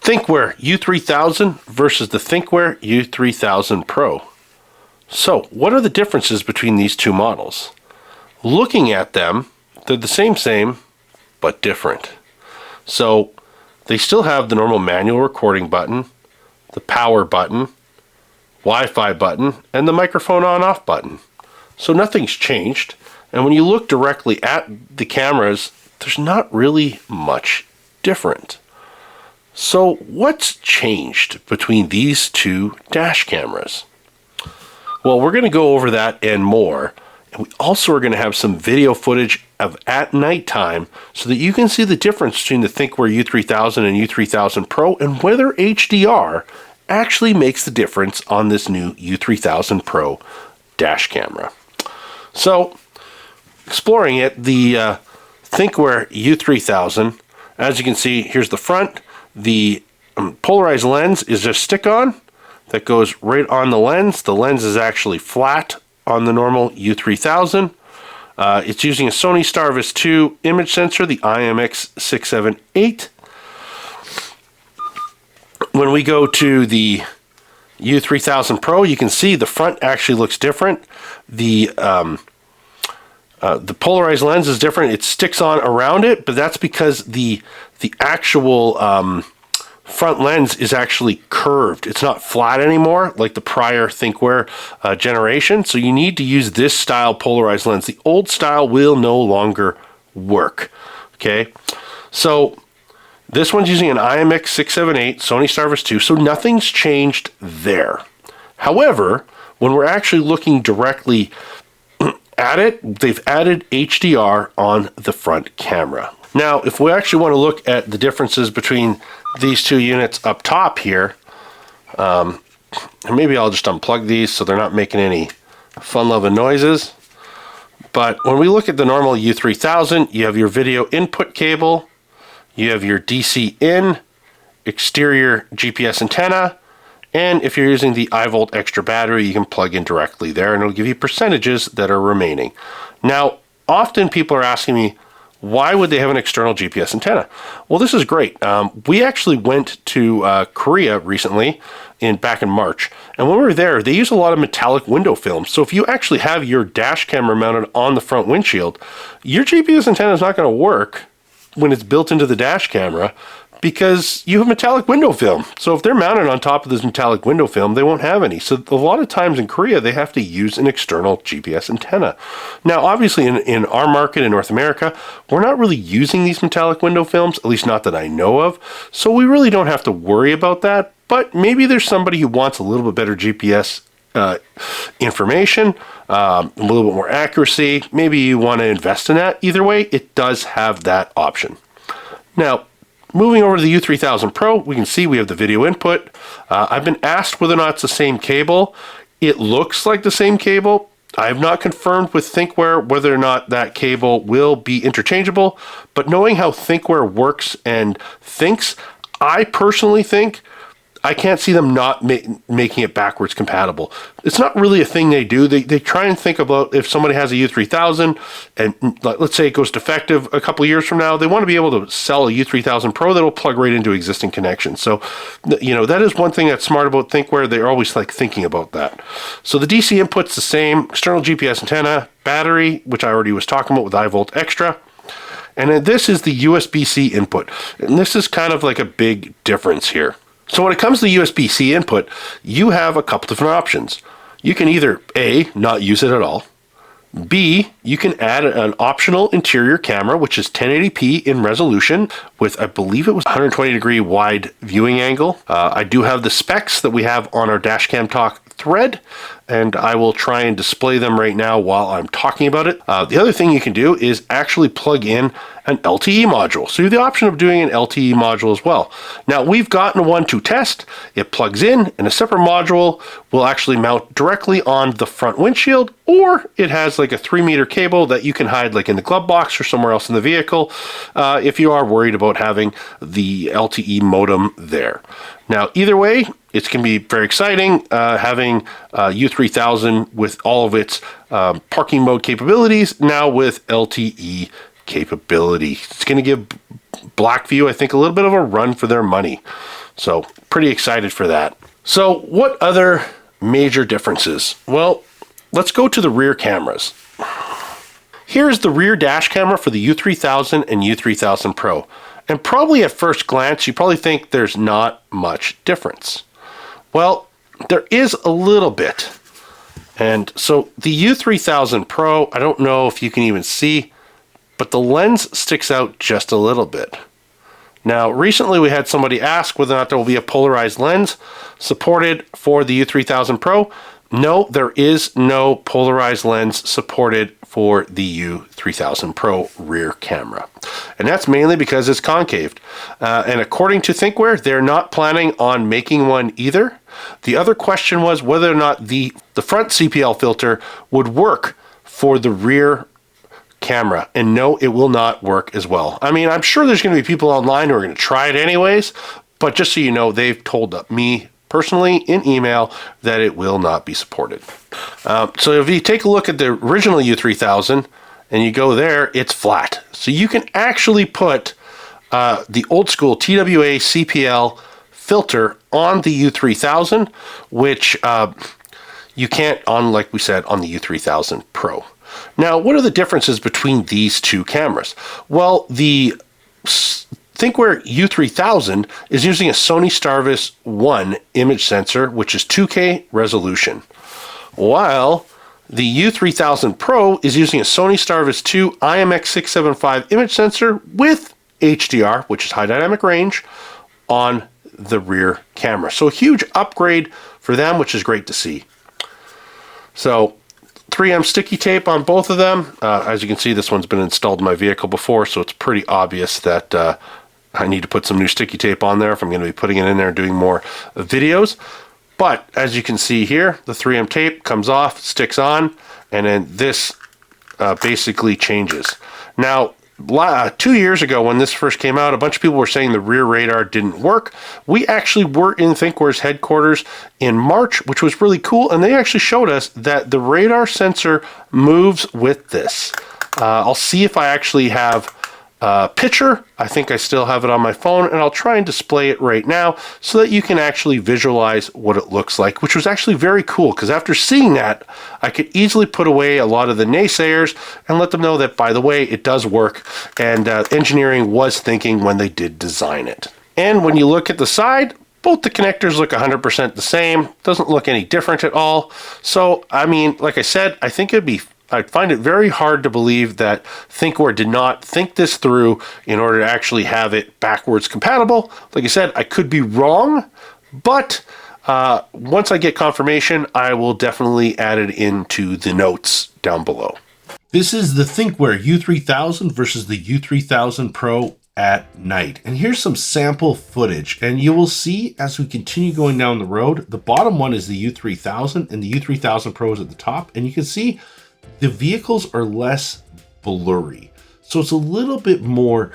Thinkware U3000 versus the Thinkware U3000 Pro. So, what are the differences between these two models? Looking at them, they're the same, but different. So, they still have the normal manual recording button, the power button, Wi-Fi button, and the microphone on-off button. So nothing's changed. And when you look directly at the cameras, there's not really much different. So what's changed between these two dash cameras? Well, we're going to go over that and more. And we also are going to have some video footage of at nighttime so that you can see the difference between the Thinkware U3000 and U3000 Pro and whether HDR actually makes the difference on this new U3000 Pro dash camera. So, exploring it, the Thinkware U3000, as you can see, here's the front. The polarized lens is a stick-on that goes right on the lens. The lens is actually flat on the normal U3000. It's using a Sony Starvis 2 image sensor, the IMX678. When we go to the U3000 Pro, you can see the front actually looks different. The polarized lens is different. It sticks on around it, but that's because the actual front lens is actually curved. It's not flat anymore like the prior Thinkware generation. So you need to use this style polarized lens. The old style will no longer work. Okay, so this one's using an IMX678 Sony Starvis 2, so nothing's changed there. However, when we're actually looking directly at it, they've added HDR on the front camera. Now, if we actually want to look at the differences between these two units up top here, and maybe I'll just unplug these so they're not making any fun-loving noises. But when we look at the normal U3000, you have your video input cable, you have your DC in, exterior GPS antenna, and if you're using the iVolt extra battery, you can plug in directly there and it'll give you percentages that are remaining. Now, often people are asking me, why would they have an external GPS antenna? Well, this is great. We actually went to Korea recently, back in March, and when we were there, they use a lot of metallic window film. So if you actually have your dash camera mounted on the front windshield, your GPS antenna is not going to work when it's built into the dash camera because you have metallic window film. So if they're mounted on top of this metallic window film, they won't have any. So a lot of times in Korea, they have to use an external GPS antenna. Now, obviously in our market in North America, we're not really using these metallic window films, at least not that I know of. So we really don't have to worry about that. But maybe there's somebody who wants a little bit better GPS information, a little bit more accuracy. Maybe you want to invest in that. Either way, it does have that option. Now, moving over to the U3000 Pro, we can see we have the video input. I've been asked whether or not it's the same cable. It looks like the same cable. I have not confirmed with Thinkware whether or not that cable will be interchangeable, but knowing how Thinkware works and thinks, I personally think I can't see them not making it backwards compatible. It's not really a thing they do. They try and think about if somebody has a U3000 and let's say it goes defective a couple of years from now, they want to be able to sell a U3000 Pro that'll plug right into existing connections. So, you know, that is one thing that's smart about Thinkware. They're always like thinking about that. So the DC input's the same, external GPS antenna, battery, which I already was talking about with iVolt Extra. And then this is the USB-C input. And this is kind of like a big difference here. So when it comes to the USB-C input, you have a couple different options. You can either A, not use it at all. B, you can add an optional interior camera, which is 1080p in resolution with, I believe it was 120 degree wide viewing angle. I do have the specs that we have on our Dashcam Talk thread, and I will try and display them right now while I'm talking about it. The other thing you can do is actually plug in an LTE module. So you have the option of doing an LTE module as well. Now, we've gotten one to test. It plugs in, and a separate module will actually mount directly on the front windshield, or it has like a 3-meter cable that you can hide like in the glove box or somewhere else in the vehicle if you are worried about having the LTE modem there. Now, either way, it's going to be very exciting having U3000 with all of its parking mode capabilities, now with LTE capability. It's going to give Blackview, I think, a little bit of a run for their money. So pretty excited for that. So what other major differences? Well, let's go to the rear cameras. Here's the rear dash camera for the U3000 and U3000 Pro. And probably at first glance, you probably think there's not much difference. Well, there is a little bit. And so the U3000 Pro, I don't know if you can even see, but the lens sticks out just a little bit. Now, recently we had somebody ask whether or not there will be a polarized lens supported for the U3000 Pro. No, there is no polarized lens supported for the U3000 Pro rear camera. And that's mainly because it's concaved. And according to Thinkware, they're not planning on making one either. The other question was whether or not the front CPL filter would work for the rear camera. And no, it will not work as well. I mean, I'm sure there's going to be people online who are going to try it anyways, but just so you know, they've told me personally in email that it will not be supported. So if you take a look at the original U3000 and you go there, it's flat. So you can actually put the old school TWA CPL filter on the U3000, which you can't on, like we said, on the U3000 Pro. Now, what are the differences between these two cameras? Well, the Thinkware U3000 is using a Sony Starvis 1 image sensor, which is 2K resolution, while the U3000 Pro is using a Sony Starvis 2 IMX675 image sensor with HDR, which is high dynamic range, on the rear camera. So a huge upgrade for them, which is great to see. So 3M sticky tape on both of them. As you can see, this one's been installed in my vehicle before, so it's pretty obvious that I need to put some new sticky tape on there if I'm going to be putting it in there and doing more videos. But as you can see here, the 3M tape comes off, sticks on, and then this basically changes. Now, 2 years ago when this first came out, a bunch of people were saying the rear radar didn't work. We actually were in Thinkware's headquarters in March, which was really cool, and they actually showed us that the radar sensor moves with this. I'll see if I actually have a picture. I think I still have it on my phone, and I'll try and display it right now so that you can actually visualize what it looks like, which was actually very cool, because after seeing that, I could easily put away a lot of the naysayers and let them know that, by the way, it does work, and engineering was thinking when they did design it. And when you look at the side, both the connectors look 100% the same. Doesn't look any different at all. So, I mean, like I said, I think I'd find it very hard to believe that Thinkware did not think this through in order to actually have it backwards compatible. Like I said, I could be wrong, but once I get confirmation, I will definitely add it into the notes down below. This is the Thinkware U3000 versus the U3000 Pro at night. And here's some sample footage, and you will see as we continue going down the road, the bottom one is the U3000 and the U3000 Pro is at the top, and you can see the vehicles are less blurry. So it's a little bit more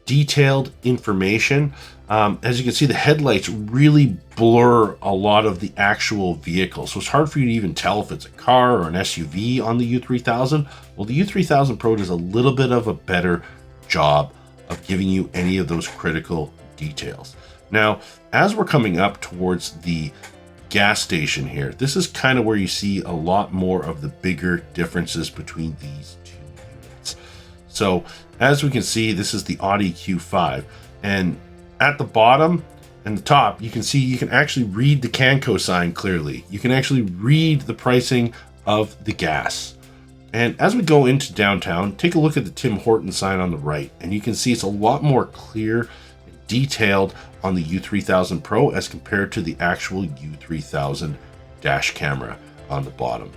detailed information. As you can see, the headlights really blur a lot of the actual vehicle. So it's hard for you to even tell if it's a car or an SUV on the U3000. Well, the U3000 Pro does a little bit of a better job of giving you any of those critical details. Now, as we're coming up towards the gas station here, this is kind of where you see a lot more of the bigger differences between these two units. So as we can see, this is the Audi Q5, and at the bottom and the top, you can see you can actually read the Canco sign clearly. You can actually read the pricing of the gas. And as we go into downtown, take a look at the Tim Horton sign on the right, and you can see it's a lot more clear and detailed on the U3000 Pro as compared to the actual U3000 dash camera on the bottom.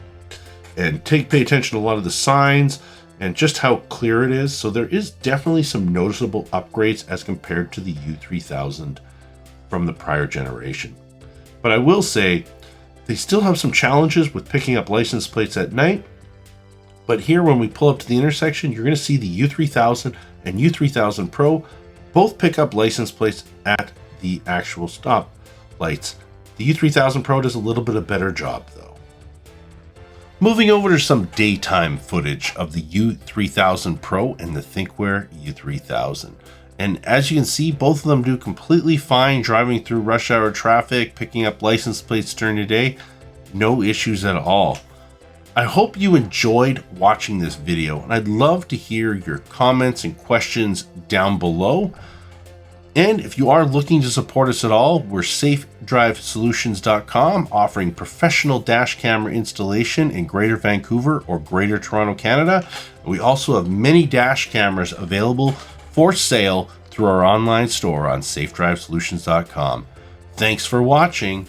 And pay attention to a lot of the signs and just how clear it is. So there is definitely some noticeable upgrades as compared to the U3000 from the prior generation. But I will say they still have some challenges with picking up license plates at night. But here, when we pull up to the intersection, you're going to see the U3000 and U3000 Pro both pick up license plates at the actual stop lights. The U3000 Pro does a little bit of better job though. Moving over to some daytime footage of the U3000 Pro and the Thinkware U3000. And as you can see, both of them do completely fine driving through rush hour traffic, picking up license plates during the day. No issues at all. I hope you enjoyed watching this video, and I'd love to hear your comments and questions down below. And if you are looking to support us at all, we're safedrivesolutions.com, offering professional dash camera installation in Greater Vancouver or Greater Toronto, Canada. We also have many dash cameras available for sale through our online store on safedrivesolutions.com. Thanks for watching.